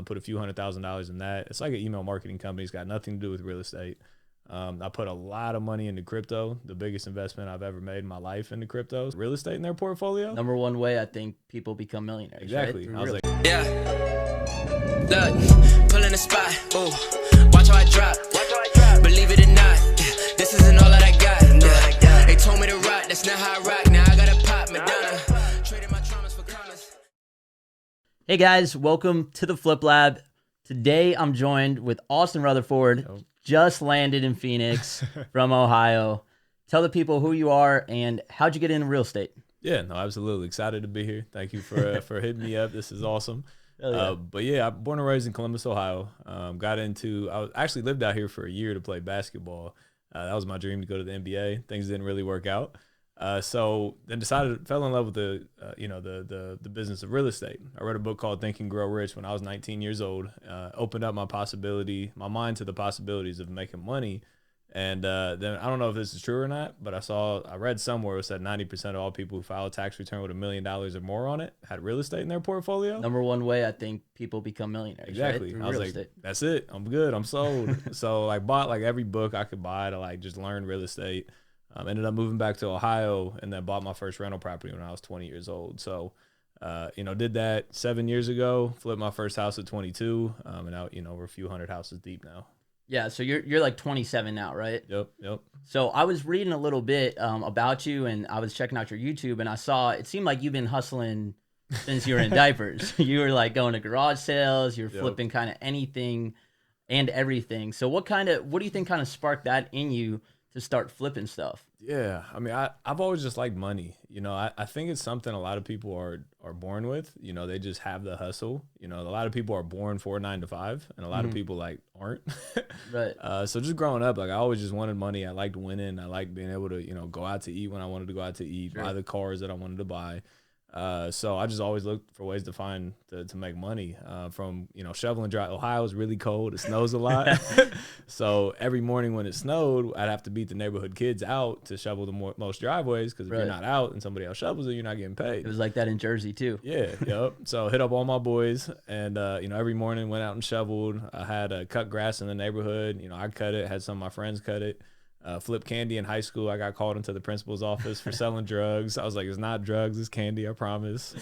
put a few $100,000 in that. It's like an email marketing company. It's got nothing to do with real estate. I put a lot of money into crypto, the biggest investment I've ever made in my life into cryptos. Real estate in their portfolio. Number one way I think people become millionaires. Exactly. Right? I was like, yeah. Look, pull in the spot. Ooh, watch how I drop. Believe it or not, this isn't all that I got. They told me to rock, that's not how I rock. Now I gotta pop Madonna. Trading my traumas for commas. Hey guys, welcome to the Flip Lab. Today I'm joined with Austin Rutherford. Just landed in Phoenix from Ohio. Tell the people who you are and how'd you get into real estate? Yeah, no, absolutely excited to be here. Thank you for hitting me up. This is awesome. But yeah, I'm born and raised in Columbus, Ohio. I actually lived out here for a year to play basketball. That was my dream, to go to the NBA. Things didn't really work out. So then fell in love with the business of real estate. I read a book called Think and Grow Rich when I was 19 years old. Opened up my mind to the possibilities of making money. And then I don't know if this is true or not, but I read somewhere it said 90% of all people who file a tax return with $1 million or more on it had real estate in their portfolio. Number one way I think people become millionaires. Exactly. Right? I was like, estate. That's it. I'm good. I'm sold. So I bought like every book I could buy to like just learn real estate. Ended up moving back to Ohio and then bought my first rental property when I was 20 years old. So, did that 7 years ago, flipped my first house at 22. And now, we're a few hundred houses deep now. Yeah, so you're like 27 now, right? Yep. So I was reading a little bit about you, and I was checking out your YouTube, and I saw it seemed like you've been hustling since you were in diapers. You were like going to garage sales, you're flipping kind of anything and everything. So what do you think kind of sparked that in you to start flipping stuff? Yeah, I mean, I've always just liked money. I think it's something a lot of people are born with. They just have the hustle. A lot of people are born for 9 to 5, and a lot of people like aren't. Right. So just growing up, like I always just wanted money. I liked winning. I liked being able to, go out to eat when I wanted to go out to eat, buy the cars that I wanted to buy. So I just always looked for ways to find to make money. From shoveling dry. Ohio is really cold. It snows a lot. So every morning when it snowed, I'd have to beat the neighborhood kids out to shovel the most driveways, because if you're not out and somebody else shovels it, you're not getting paid. It was like that in Jersey too. Yeah, yep. So hit up all my boys, and every morning went out and shoveled. I had cut grass in the neighborhood. I cut it. Had some of my friends cut it. Flipped candy in high school. I got called into the principal's office for selling drugs. I was like, it's not drugs, it's candy, I promise.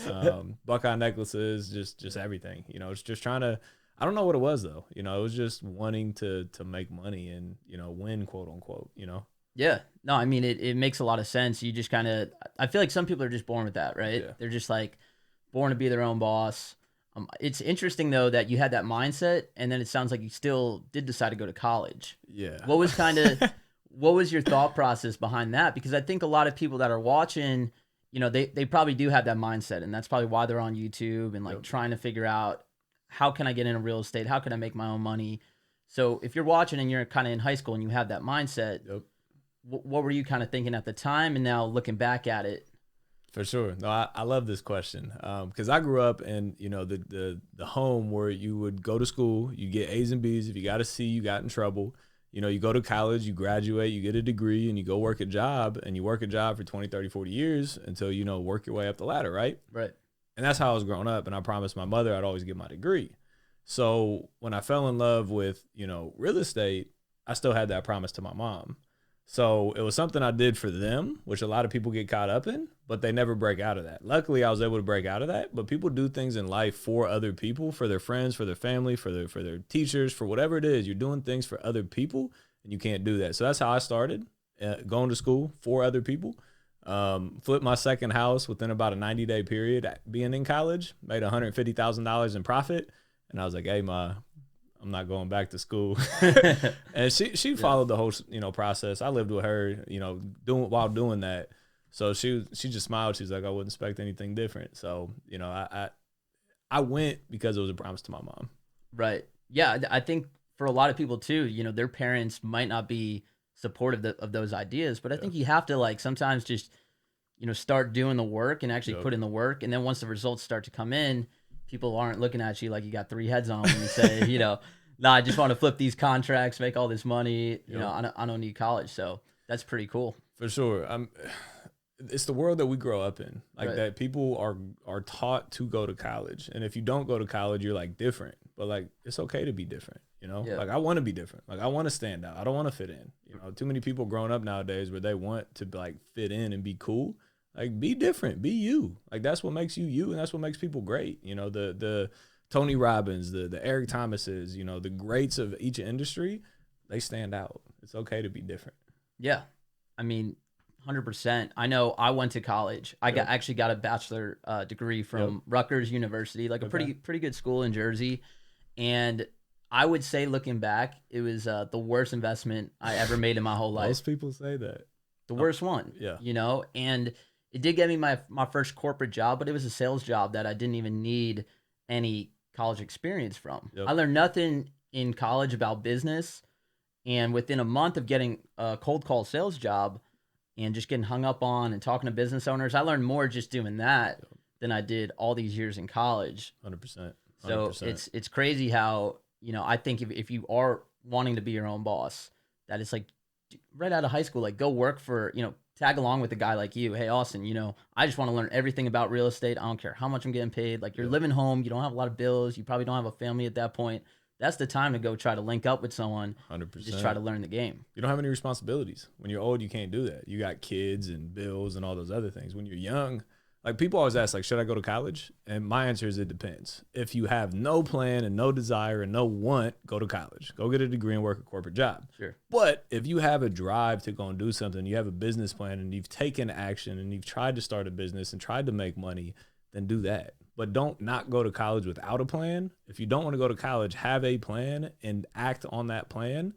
Buckeye necklaces, just everything. It's just trying to, I don't know what it was though. It was just wanting to make money and, win, quote unquote, Yeah. No, I mean, it makes a lot of sense. You just kind of, I feel like some people are just born with that, right? Yeah. They're just like born to be their own boss. It's interesting though that you had that mindset, and then it sounds like you still did decide to go to college. Yeah. What was your thought process behind that? Because I think a lot of people that are watching, they probably do have that mindset, and that's probably why they're on YouTube and like trying to figure out, how can I get into real estate? How can I make my own money? So if you're watching and you're kind of in high school and you have that mindset, what were you kind of thinking at the time, and now looking back at it? For sure. No, I love this question, because I grew up in the home where you would go to school, you get A's and B's. If you got a C, you got in trouble. You go to college, you graduate, you get a degree, and you go work a job, and you work a job for 20, 30, 40 years until, work your way up the ladder, right? Right. And that's how I was growing up, and I promised my mother I'd always get my degree. So when I fell in love with, real estate, I still had that promise to my mom. So it was something I did for them, which a lot of people get caught up in, but they never break out of that. Luckily, I was able to break out of that, but people do things in life for other people, for their friends, for their family, for their teachers, for whatever it is. You're doing things for other people, and you can't do that. So that's how I started, going to school for other people. Flipped my second house within about a 90-day period, being in college, made $150,000 in profit, and I was like, hey, Ma, I'm not going back to school. And she followed the whole, process. I lived with her, while doing that. So she just smiled. She's like, I wouldn't expect anything different. So, I went because it was a promise to my mom. Right. Yeah. I think for a lot of people too, their parents might not be supportive of those ideas, but I think you have to like sometimes just, start doing the work and actually put in the work. And then once the results start to come in, people aren't looking at you like you got 3 heads on when you say, nah, I just want to flip these contracts, make all this money. I don't need college. So that's pretty cool. For sure. It's the world that we grow up in, like that people are taught to go to college. And if you don't go to college, you're like different. but like, it's okay to be different, you know? Yeah. Like, I want to be different. Like, I want to stand out. I don't want to fit in. You know, too many people growing up nowadays where they want to like fit in and be cool. Like, be different, be you. Like, that's what makes you you, and that's what makes people great. You know, the Tony Robbins, the Eric Thomases, you know, the greats of each industry, they stand out. It's okay to be different. Yeah. I mean, 100%. I know I went to college. I actually got a bachelor degree from Rutgers University, like a pretty good school in Jersey. And I would say, looking back, it was the worst investment I ever made in my whole life. Most people say that. The worst one. Yeah. You know, and it did get me my first corporate job, but it was a sales job that I didn't even need any college experience from. Yep. I learned nothing in college about business. And within a month of getting a cold call sales job and just getting hung up on and talking to business owners, I learned more just doing that than I did all these years in college. 100%. So it's crazy how, you know, I think if you are wanting to be your own boss, that it's like right out of high school, like go work for, you know, tag along with a guy like you. Hey, Austin, you know, I just want to learn everything about real estate. I don't care how much I'm getting paid. Like, you're living home. You don't have a lot of bills. You probably don't have a family at that point. That's the time to go try to link up with someone. 100%. Just try to learn the game. You don't have any responsibilities. When you're old, you can't do that. You got kids and bills and all those other things. When you're young, like, people always ask, like, should I go to college? And my answer is, it depends. If you have no plan and no desire and no want, go to college. Go get a degree and work a corporate job. Sure. But if you have a drive to go and do something, you have a business plan and you've taken action and you've tried to start a business and tried to make money, then do that. But don't not go to college without a plan. If you don't want to go to college, have a plan and act on that plan,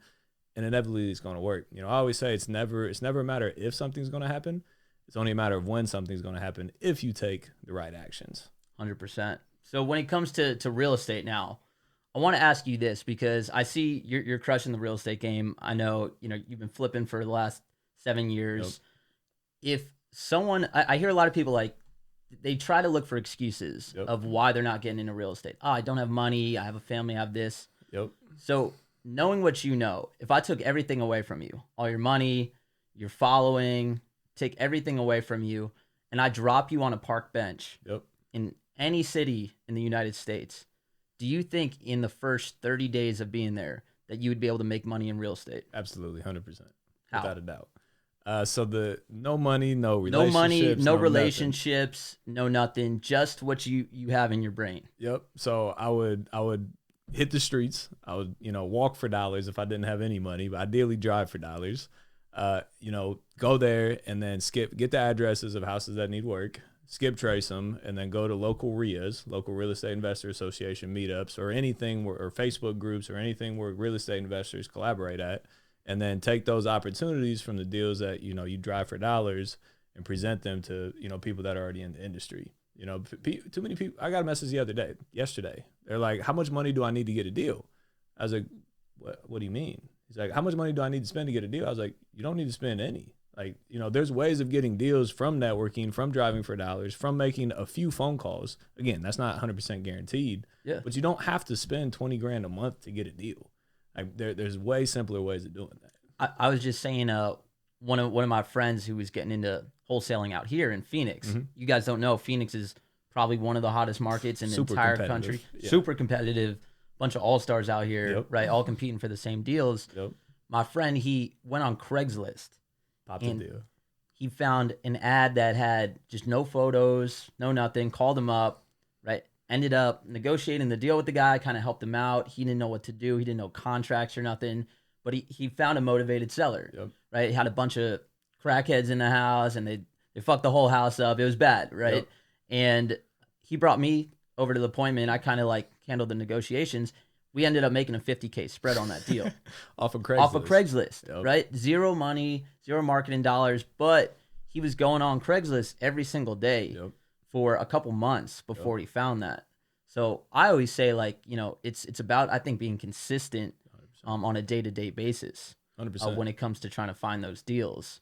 and inevitably it's going to work. You know, I always say it's never a matter if something's going to happen. It's only a matter of when something's going to happen if you take the right actions. 100%. So when it comes to real estate now, I want to ask you this, because I see you're crushing the real estate game. I know, you know, you've been flipping for the last 7 years. Yep. If someone, I hear a lot of people, like, they try to look for excuses of why they're not getting into real estate. Oh, I don't have money. I have a family. I have this. Yep. So knowing what you know, if I took everything away from you, all your money, your following, take everything away from you, and I drop you on a park bench in any city in the United States, do you think in the first 30 days of being there that you would be able to make money in real estate? Absolutely, 100%. How? Without a doubt. So the no money, no relationships, no nothing, just what you have in your brain. Yep. So I would hit the streets. I would, you know, walk for dollars if I didn't have any money, but ideally drive for dollars. You know, go there and then get the addresses of houses that need work, skip trace them, and then go to local RIAs, local Real Estate Investor Association meetups, or anything or Facebook groups or anything where real estate investors collaborate at. And then take those opportunities from the deals that, you know, you drive for dollars and present them to, you know, people that are already in the industry. You know, too many people. I got a message yesterday. They're like, how much money do I need to get a deal? I was like, what do you mean? He's like, how much money do I need to spend to get a deal? I was like, you don't need to spend any. Like, you know, there's ways of getting deals from networking, from driving for dollars, from making a few phone calls. Again, that's not 100% guaranteed. Yeah. But you don't have to spend $20,000 a month to get a deal. Like, there's way simpler ways of doing that. I was just saying, one of my friends who was getting into wholesaling out here in Phoenix. Mm-hmm. You guys don't know, Phoenix is probably one of the hottest markets in the entire country. Yeah. Super competitive, bunch of all-stars out here, right? All competing for the same deals. Yep. My friend, he went on Craigslist. Popped a deal. He found an ad that had just no photos, no nothing, called him up, right? Ended up negotiating the deal with the guy, kind of helped him out. He didn't know what to do. He didn't know contracts or nothing, but he found a motivated seller, right? He had a bunch of crackheads in the house and they fucked the whole house up. It was bad, right? Yep. And he brought me over to the appointment. I kind of like handled the negotiations. We ended up making a $50K spread on that deal. Off of Craigslist. Right? Zero money, zero marketing dollars, but he was going on Craigslist every single day for a couple months before he found that. So I always say, like, you know, it's about, I think, being consistent on a day-to-day basis 100%. When it comes to trying to find those deals.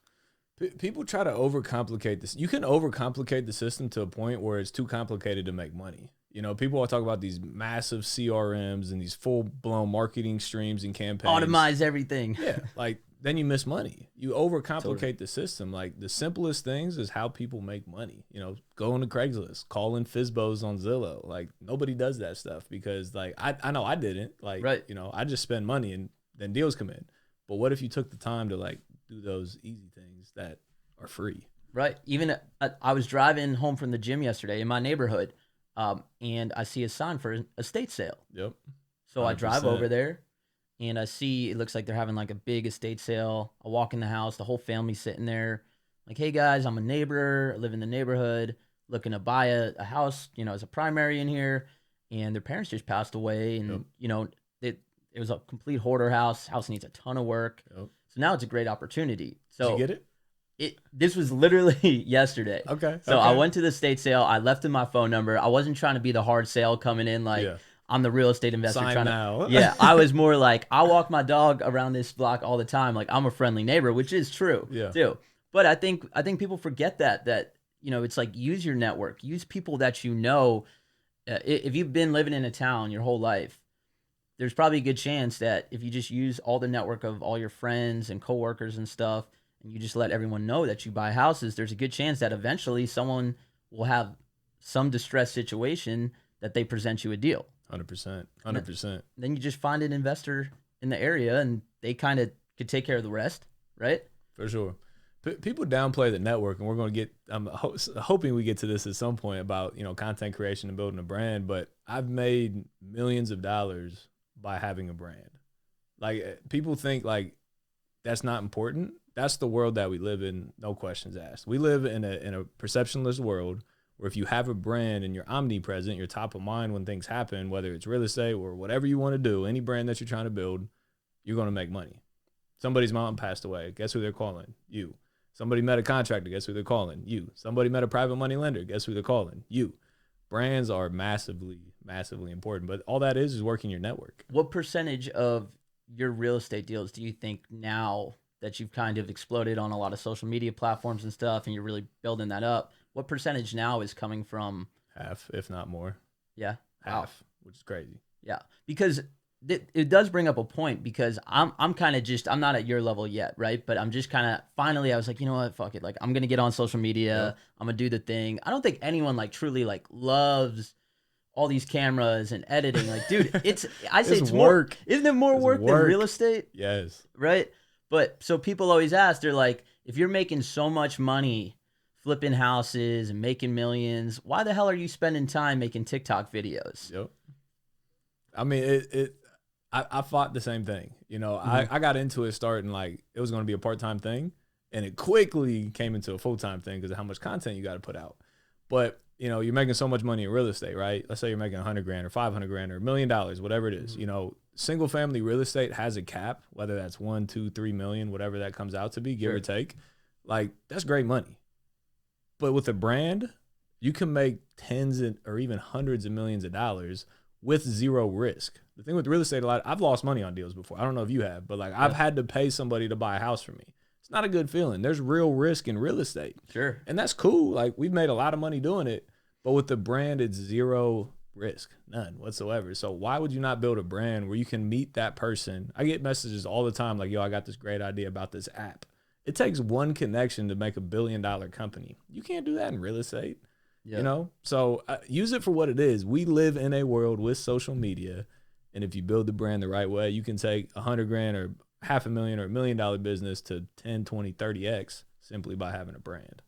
People try to overcomplicate this. You can overcomplicate the system to a point where it's too complicated to make money. You know, people all talk about these massive CRMs and these full-blown marketing streams and campaigns. Automate everything. Yeah, like then you miss money. You overcomplicate the system. Like the simplest things is how people make money. You know, going to Craigslist, calling Fizbos on Zillow. Like nobody does that stuff because like I know I didn't. Like you know, I just spend money and then deals come in. But what if you took the time to like do those easy things that are free? Right. Even I was driving home from the gym yesterday in my neighborhood, and I see a sign for an estate sale. Yep. So 100%. I drive over there. And I see it looks like they're having like a big estate sale. I walk in the house, the whole family's sitting there. Like, hey guys, I'm a neighbor, I live in the neighborhood, looking to buy a house, you know, as a primary in here. And their parents just passed away. And, you know, it was a complete hoarder house. House needs a ton of work. So now it's a great opportunity. So did you get it? This was literally yesterday. Okay. So I went to the estate sale. I left in my phone number. I wasn't trying to be the hard sale coming in like, I'm the real estate investor. Sign now. Yeah, I was more like, I walk my dog around this block all the time. Like, I'm a friendly neighbor, which is true too. But I think people forget that, you know, it's like use your network. Use people that you know. If you've been living in a town your whole life, there's probably a good chance that if you just use all the network of all your friends and coworkers and stuff, and you just let everyone know that you buy houses, there's a good chance that eventually someone will have some distressed situation that they present you a deal. 100%. 100%. Then you just find an investor in the area and they kind of could take care of the rest, right? For sure. People downplay the network, and we're going to get, I'm hoping we get to this at some point about, you know, content creation and building a brand, but I've made millions of dollars by having a brand. Like people think like that's not important. That's the world that we live in. No questions asked. We live in a perceptionless world where if you have a brand and you're omnipresent, you're top of mind when things happen, whether it's real estate or whatever you want to do, any brand that you're trying to build, you're going to make money. Somebody's mom passed away. Guess who they're calling? You. Somebody met a contractor. Guess who they're calling? You. Somebody met a private money lender. Guess who they're calling? You. Brands are massively, massively important, but all that is working your network. What percentage of your real estate deals do you think now that you've kind of exploded on a lot of social media platforms and stuff and you're really building that up, what percentage now is coming from? Half, if not more. Yeah. Half, which is crazy. Yeah. Because it does bring up a point because I'm kind of just, I'm not at your level yet, right? But I'm just kind of, finally I was like, you know what, fuck it. Like I'm going to get on social media. I'm going to do the thing. I don't think anyone like truly like loves all these cameras and editing. Like, dude, it's work. More, isn't it more work than real estate? Yes. Right. But so people always ask, they're like, if you're making so much money flipping houses and making millions, why the hell are you spending time making TikTok videos? Yep. I mean, I fought the same thing. You know, I got into it starting like it was going to be a part-time thing, and it quickly came into a full-time thing because of how much content you got to put out. But, you know, you're making so much money in real estate, right? Let's say you're making $100,000 or $500,000 or $1 million, whatever it is. You know, single family real estate has a cap, whether that's 1, 2, 3 million, whatever that comes out to be, give or take. Like, that's great money. But with a brand, you can make tens or even hundreds of millions of dollars with zero risk. The thing with real estate, I've lost money on deals before. I don't know if you have, but like I've had to pay somebody to buy a house for me. It's not a good feeling. There's real risk in real estate. Sure. And that's cool. Like we've made a lot of money doing it, but with the brand, it's zero risk, none whatsoever. So why would you not build a brand where you can meet that person? I get messages all the time like, yo, I got this great idea about this app. It takes one connection to make $1 billion company. You can't do that in real estate. Yep. You know, so use it for what it is. We live in a world with social media, and if you build the brand the right way, you can take $100,000 or $500,000 or $1 million business to 10, 20, 30x simply by having a brand.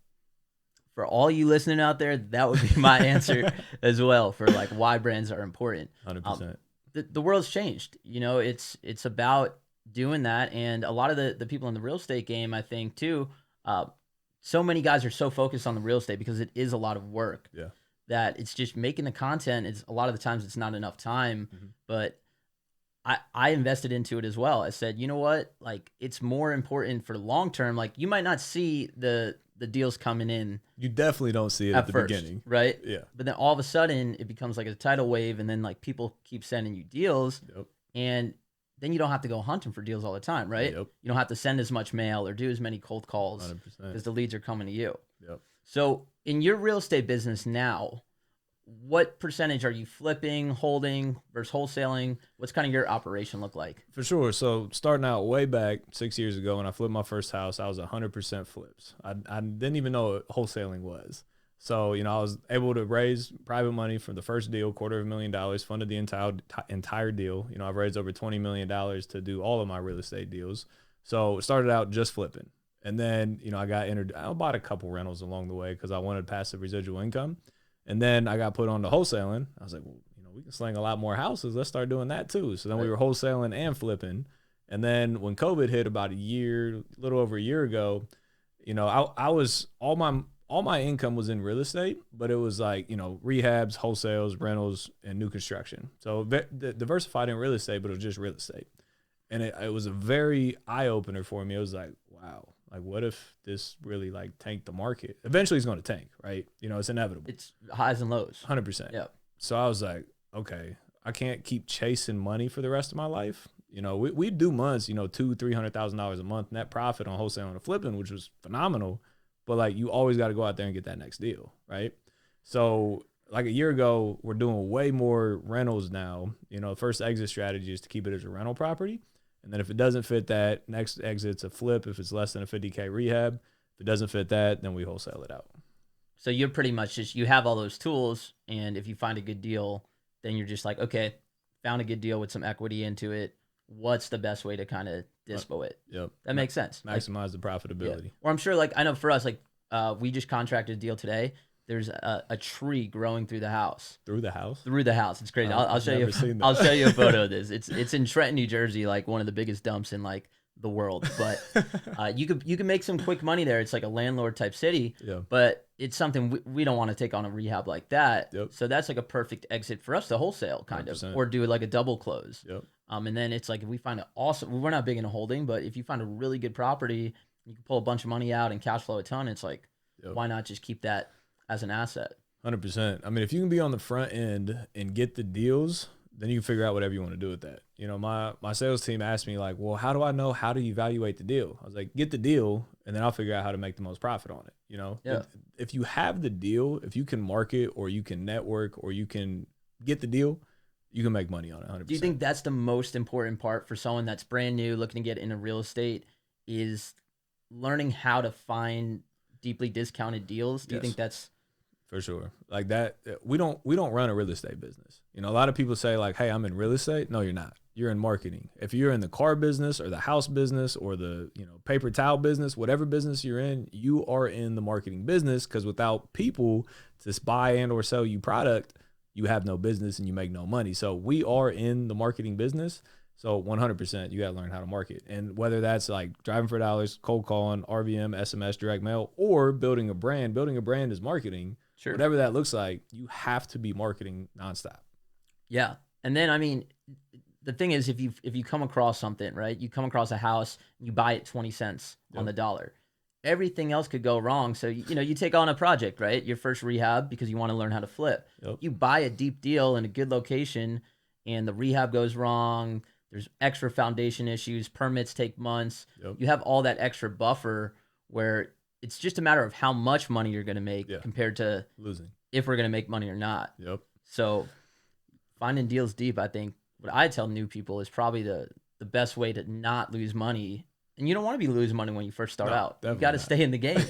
For all you listening out there, that would be my answer as well for like why brands are important. 100%. The world's changed. You know, it's about doing that, and a lot of the people in the real estate game, I think too. So many guys are so focused on the real estate because it is a lot of work that it's just making the content. It's a lot of the times it's not enough time, but I invested into it as well. I said, you know what, like it's more important for long-term. Like you might not see the deals coming in. You definitely don't see it at the first, beginning. Right. Yeah. But then all of a sudden it becomes like a tidal wave. And then like people keep sending you deals and then you don't have to go hunting for deals all the time, right? Yep. You don't have to send as much mail or do as many cold calls because the leads are coming to you. Yep. So in your real estate business now, what percentage are you flipping, holding versus wholesaling? What's kind of your operation look like? For sure. So starting out way back 6 years ago when I flipped my first house, I was 100% flips. I didn't even know what wholesaling was. So, you know, I was able to raise private money from the first deal, $250,000, funded the entire deal. You know, I've raised over $20 million to do all of my real estate deals. So it started out just flipping. And then, you know, I bought a couple rentals along the way because I wanted passive residual income. And then I got put on to wholesaling. I was like, well, you know, we can sling a lot more houses. Let's start doing that too. So then we were wholesaling and flipping. And then when COVID hit about a little over a year ago, you know, I was all my income was in real estate, but it was like, you know, rehabs, wholesales, rentals, and new construction. So diversified in real estate, but it was just real estate. And it was a very eye-opener for me. It was like, wow, like what if this really like tanked the market? Eventually it's going to tank, right? You know, it's inevitable. It's highs and lows. 100%. Yeah. So I was like, okay, I can't keep chasing money for the rest of my life. You know, we do months, you know, $200,000-$300,000 a month net profit on wholesaling and flipping, which was phenomenal. But like you always got to go out there and get that next deal, right? So like a year ago, we're doing way more rentals now. You know, first exit strategy is to keep it as a rental property. And then if it doesn't fit that, next exit's a flip if it's less than a 50K rehab. If it doesn't fit that, then we wholesale it out. So you're pretty much you have all those tools, and if you find a good deal, then you're just like, okay, found a good deal with some equity into it. What's the best way to kind of dispo it? Yep. That makes sense. Maximize the profitability. Yeah. Or I'm sure, like, I know for us, like, we just contracted a deal today. There's a tree growing through the house. Through the house? Through the house. It's crazy. I'll show you. I'll show you a photo of this. It's in Trenton, New Jersey, like one of the biggest dumps in like the world. But you can make some quick money there. It's like a landlord type city. Yeah. But it's something we don't want to take on a rehab like that. Yep. So that's like a perfect exit for us to wholesale kind 100%. of, or do like a double close. Yep. And then it's like if we find it awesome, we're not big into holding, but if you find a really good property, you can pull a bunch of money out and cash flow a ton. It's like, why not just keep that as an asset? 100%. I mean, if you can be on the front end and get the deals, then you can figure out whatever you want to do with that. You know, my sales team asked me like, well, how do I know how to evaluate the deal? I was like, get the deal and then I'll figure out how to make the most profit on it. You know, if you have the deal, if you can market or you can network or you can get the deal, you can make money on it 100%. Do you think that's the most important part for someone that's brand new looking to get into real estate is learning how to find deeply discounted deals? Do you think that's... For sure. Like that, we don't run a real estate business. You know, a lot of people say like, hey, I'm in real estate. No, you're not. You're in marketing. If you're in the car business or the house business or the, you know, paper towel business, whatever business you're in, you are in the marketing business, because without people to buy and or sell you product, you have no business and you make no money. So we are in the marketing business. So 100%, you got to learn how to market. And whether that's like driving for dollars, cold calling, RVM, SMS, direct mail, or building a brand is marketing. Sure. Whatever that looks like, you have to be marketing nonstop. Yeah. And then, I mean, the thing is, if you come across something, right, you come across a house, you buy it 20 cents on the dollar. Everything else could go wrong. So, you know, you take on a project, right? Your first rehab because you want to learn how to flip. Yep. You buy a deep deal in a good location and the rehab goes wrong. There's extra foundation issues. Permits take months. Yep. You have all that extra buffer where it's just a matter of how much money you're going to make compared to losing, if we're going to make money or not. Yep. So finding deals deep, I think what I tell new people is probably the best way to not lose money. And you don't want to be losing money when you first start out. You've got to stay in the game.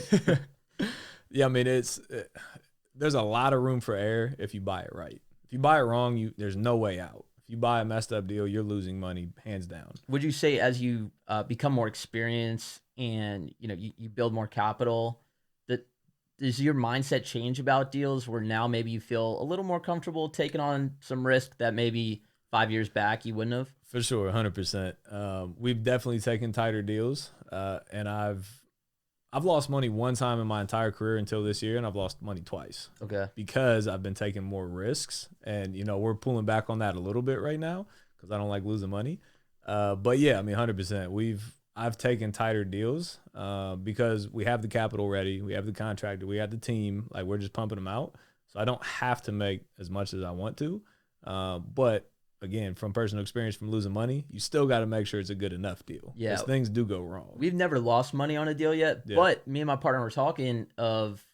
Yeah, I mean, there's a lot of room for error if you buy it right. If you buy it wrong, there's no way out. If you buy a messed up deal, you're losing money hands down. Would you say as you become more experienced and you build more capital, that does your mindset change about deals where now maybe you feel a little more comfortable taking on some risk that maybe 5 years back you wouldn't have? For sure, 100%. We've definitely taken tighter deals, and I've lost money one time in my entire career until this year, and I've lost money twice. Okay. Because I've been taking more risks, and we're pulling back on that a little bit right now because I don't like losing money. But yeah, I mean, 100%. I've taken tighter deals because we have the capital ready, we have the contractor, we have the team. Like, we're just pumping them out, so I don't have to make as much as I want to. But again, from personal experience from losing money, you still got to make sure it's a good enough deal. Yeah, because things do go wrong. We've never lost money on a deal yet, but me and my partner were talking of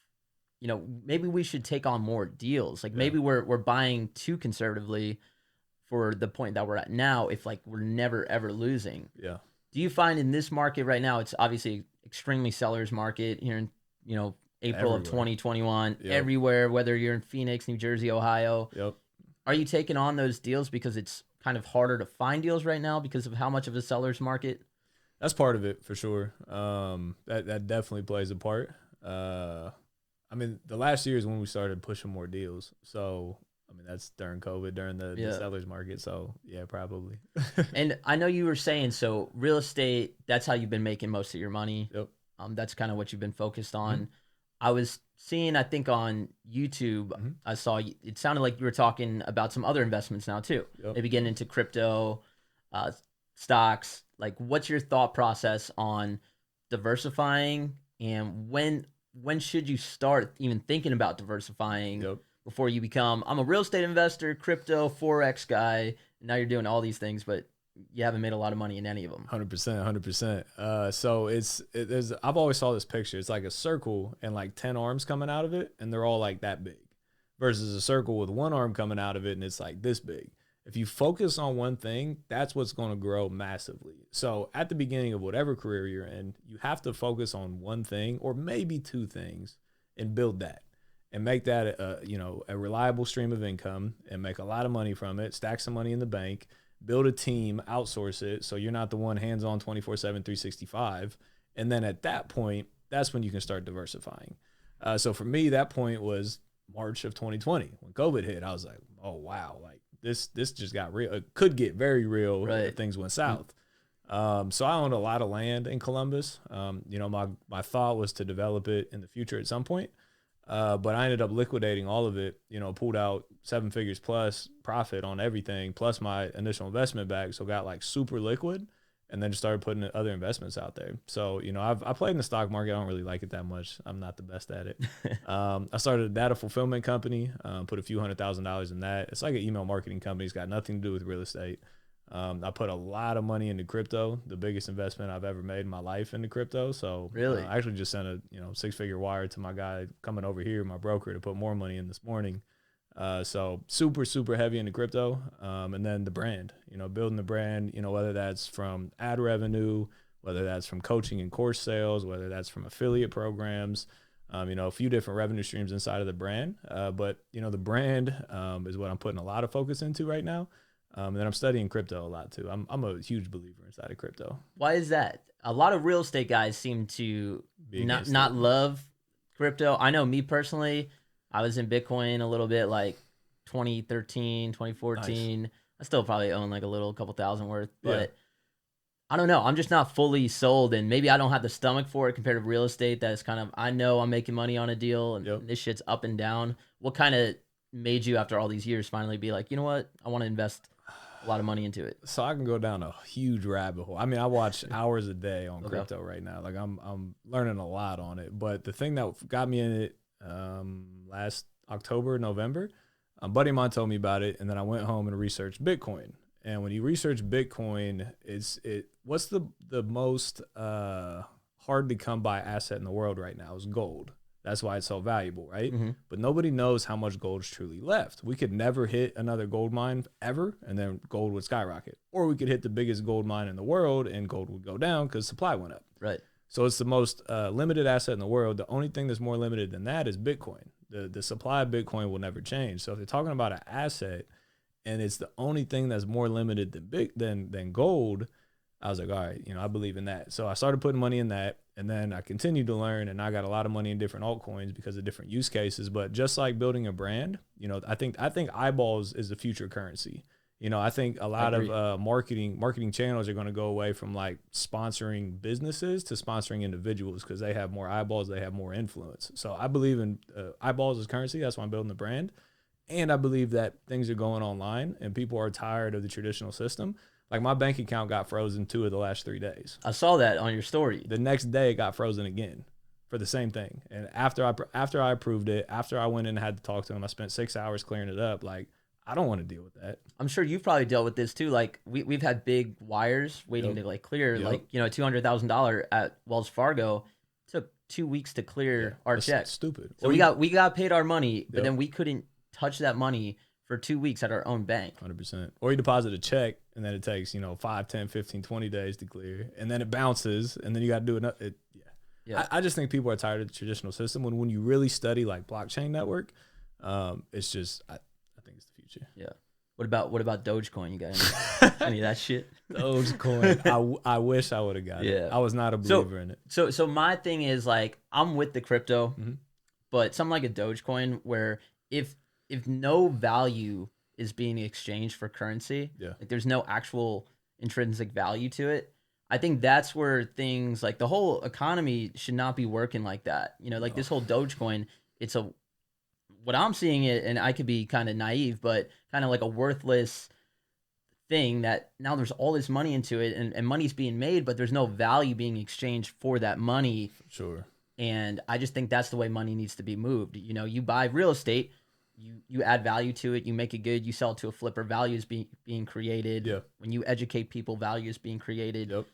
you know, maybe we should take on more deals. Like maybe we're buying too conservatively for the point that we're at now, if like we're never ever losing. Yeah. Do you find in this market right now, it's obviously extremely seller's market here in, you know, April of 2021, everywhere, whether you're in Phoenix, New Jersey, Ohio. Yep. Are you taking on those deals because it's kind of harder to find deals right now because of how much of a seller's market? That's part of it for sure. That definitely plays a part. I mean, the last year is when we started pushing more deals. So, I mean, that's during COVID, during the seller's market. So, yeah, probably. And I know you were saying, so real estate, that's how you've been making most of your money. Yep. That's kind of what you've been focused on. I was seeing, I think on YouTube, I saw, it sounded like you were talking about some other investments now too. Maybe getting into crypto, stocks. Like, what's your thought process on diversifying, and when should you start even thinking about diversifying before you become, I'm a real estate investor, crypto, Forex guy, and now you're doing all these things, but you haven't made a lot of money in any of them. 100%. So I've always saw this picture. It's like a circle and like 10 arms coming out of it, and they're all like that big, versus a circle with one arm coming out of it and it's like this big. If you focus on one thing, that's what's going to grow massively. So at the beginning of whatever career you're in, you have to focus on one thing or maybe two things and build that and make that a reliable stream of income and make a lot of money from it, stack some money in the bank, build a team, outsource it so you're not the one hands-on 24/7, 365. And then at that point, that's when you can start diversifying. So for me, that point was March of 2020. When COVID hit, I was like, oh, wow, like this just got real. It could get very real if things went south. So I owned a lot of land in Columbus. My thought was to develop it in the future at some point. But I ended up liquidating all of it, pulled out 7 figures plus profit on everything, plus my initial investment back. So got like super liquid, and then just started putting other investments out there. So, I played in the stock market. I don't really like it that much. I'm not the best at it. I started a data fulfillment company, put a few $100,000 in that. It's like an email marketing company. It's got nothing to do with real estate. I put a lot of money into crypto, the biggest investment I've ever made in my life into crypto. So really, I actually just sent a 6-figure wire to my guy coming over here, my broker, to put more money in this morning. So super, super heavy into crypto. And then the brand, building the brand, whether that's from ad revenue, whether that's from coaching and course sales, whether that's from affiliate programs, a few different revenue streams inside of the brand. But the brand is what I'm putting a lot of focus into right now. And then I'm studying crypto a lot too. I'm a huge believer inside of crypto. Why is that? A lot of real estate guys seem to not love crypto. I know me personally, I was in Bitcoin a little bit, like 2013, 2014. Nice. I still probably own like a couple thousand worth, but I don't know. I'm just not fully sold, and maybe I don't have the stomach for it compared to real estate. That's kind of, I know I'm making money on a deal, and this shit's up and down. What kind of made you, after all these years, finally be like, you know what? I want to invest a lot of money into it. So I can go down a huge rabbit hole. I mean, I watch hours a day on crypto right now. Like I'm learning a lot on it. But the thing that got me in it last October, November, a buddy of mine told me about it, and then I went home and researched Bitcoin. And when you research Bitcoin, what's the most hard to come by asset in the world right now is gold. That's why it's so valuable, right? Mm-hmm. But nobody knows how much gold is truly left. We could never hit another gold mine ever, and then gold would skyrocket. Or we could hit the biggest gold mine in the world, and gold would go down because supply went up. Right. So it's the most limited asset in the world. The only thing that's more limited than that is Bitcoin. The supply of Bitcoin will never change. So if they're talking about an asset, and it's the only thing that's more limited than gold, I was like, all right, I believe in that. So I started putting money in that, and then I continued to learn, and I got a lot of money in different altcoins because of different use cases. But just like building a brand, I think eyeballs is the future currency. I think a lot of marketing channels are going to go away from like sponsoring businesses to sponsoring individuals because they have more eyeballs, they have more influence. So I believe in eyeballs as currency. That's why I'm building the brand. And I believe that things are going online and people are tired of the traditional system. Like my bank account got frozen 2 of the last 3 days. I saw that on your story. The next day it got frozen again for the same thing. And after I approved it, after I went in and had to talk to them, I spent 6 hours clearing it up. Like, I don't want to deal with that. I'm sure you've probably dealt with this too. Like we've had big wires waiting to like clear, like, $200,000 at Wells Fargo took 2 weeks to clear our check. Stupid. So we got paid our money, but then we couldn't touch that money for 2 weeks at our own bank. 100%. Or you deposit a check and then it takes, 5, 10, 15, 20 days to clear, and then it bounces, and then you got to do another. I just think people are tired of the traditional system. When you really study like blockchain network, it's just I think it's the future. Yeah. What about Dogecoin? You got any of that shit? Dogecoin. I wish I would have got it. I was not a believer in it. So my thing is like I'm with the crypto, but something like a Dogecoin where if no value is being exchanged for currency, like there's no actual intrinsic value to it, I think that's where things like the whole economy should not be working like that. Like this whole Dogecoin, it's what I'm seeing it, and I could be kind of naive, but kind of like a worthless thing that now there's all this money into it, and money's being made, but there's no value being exchanged for that money. Sure. And I just think that's the way money needs to be moved. You buy real estate, you add value to it, you make it good, you sell it to a flipper, value is being created. Yeah. When you educate people, value is being created. Yep.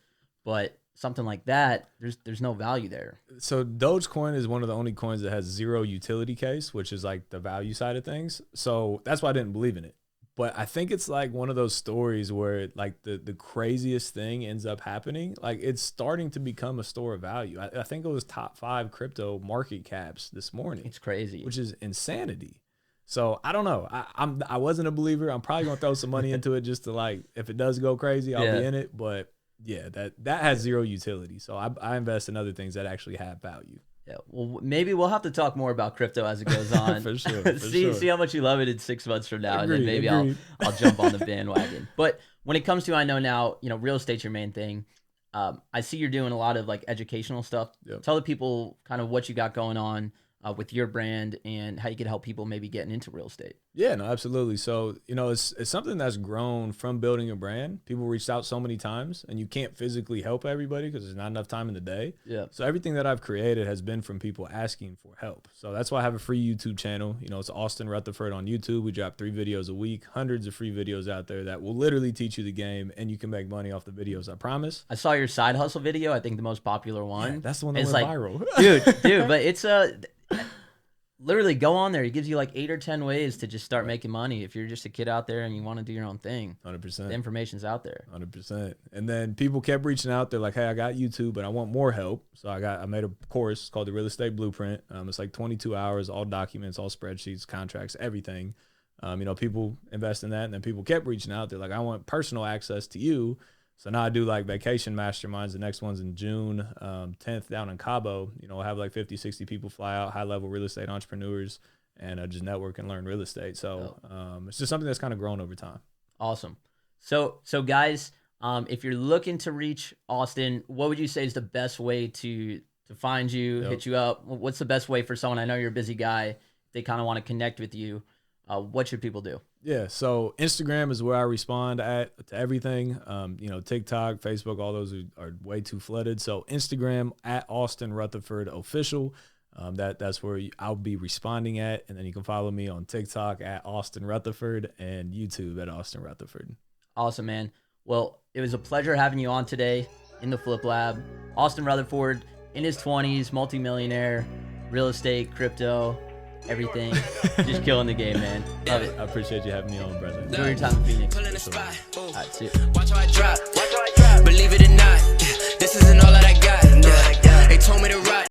But something like that, there's no value there. So Dogecoin is one of the only coins that has zero utility case, which is like the value side of things. So that's why I didn't believe in it. But I think it's like one of those stories where like the craziest thing ends up happening. Like it's starting to become a store of value. I think it was top 5 crypto market caps this morning. It's crazy. Which is insanity. So I don't know. I wasn't a believer. I'm probably gonna throw some money into it just to like, if it does go crazy, I'll be in it. But yeah, that has zero utility. So I invest in other things that actually have value. Yeah, well, maybe we'll have to talk more about crypto as it goes on. For sure. See how much you love it in 6 months from now, and then maybe I'll jump on the bandwagon. But when it comes to, I know now, real estate's your main thing. I see you're doing a lot of like educational stuff. Yep. Tell the people kind of what you got going on with your brand and how you can help people maybe getting into real estate. Yeah, no, absolutely. So, it's something that's grown from building a brand. People reached out so many times, and you can't physically help everybody because there's not enough time in the day. Yeah. So everything that I've created has been from people asking for help. So that's why I have a free YouTube channel. It's Austin Rutherford on YouTube. We drop 3 videos a week, hundreds of free videos out there that will literally teach you the game, and you can make money off the videos, I promise. I saw your side hustle video, I think the most popular one. Yeah, that's the one that went viral. dude, but it's literally go on there. It gives you like 8 or 10 ways to just start making money if you're just a kid out there and you want to do your own thing. 100%. The information's out there. 100%. And then people kept reaching out. They're like, hey, I got YouTube, but I want more help. So I made a course called the Real Estate Blueprint. It's like 22 hours, all documents, all spreadsheets, contracts, everything. People invest in that, and then people kept reaching out. They're like, I want personal access to you. So now I do like vacation masterminds. The next one's in June 10th down in Cabo. I'll have like 50, 60 people fly out, high-level real estate entrepreneurs, and just network and learn real estate. So it's just something that's kind of grown over time. Awesome. So guys, if you're looking to reach Austin, what would you say is the best way to find you, hit you up? What's the best way for someone? I know you're a busy guy. They kind of want to connect with you. What should people do? Yeah, so Instagram is where I respond to everything. TikTok, Facebook, all those are way too flooded. So Instagram at Austin Rutherford Official. That's where I'll be responding at. And then you can follow me on TikTok at Austin Rutherford and YouTube at Austin Rutherford. Awesome, man. Well, it was a pleasure having you on today in the Flip Lab. Austin Rutherford, in his 20s, multimillionaire, real estate, crypto, everything. Just killing the game, man. Love it. I appreciate you having me on, brother. Enjoy your time in Phoenix. Pulling the spot. All right, see you. Watch how I drop. Believe it or not, this isn't all that I got. They told me to rock.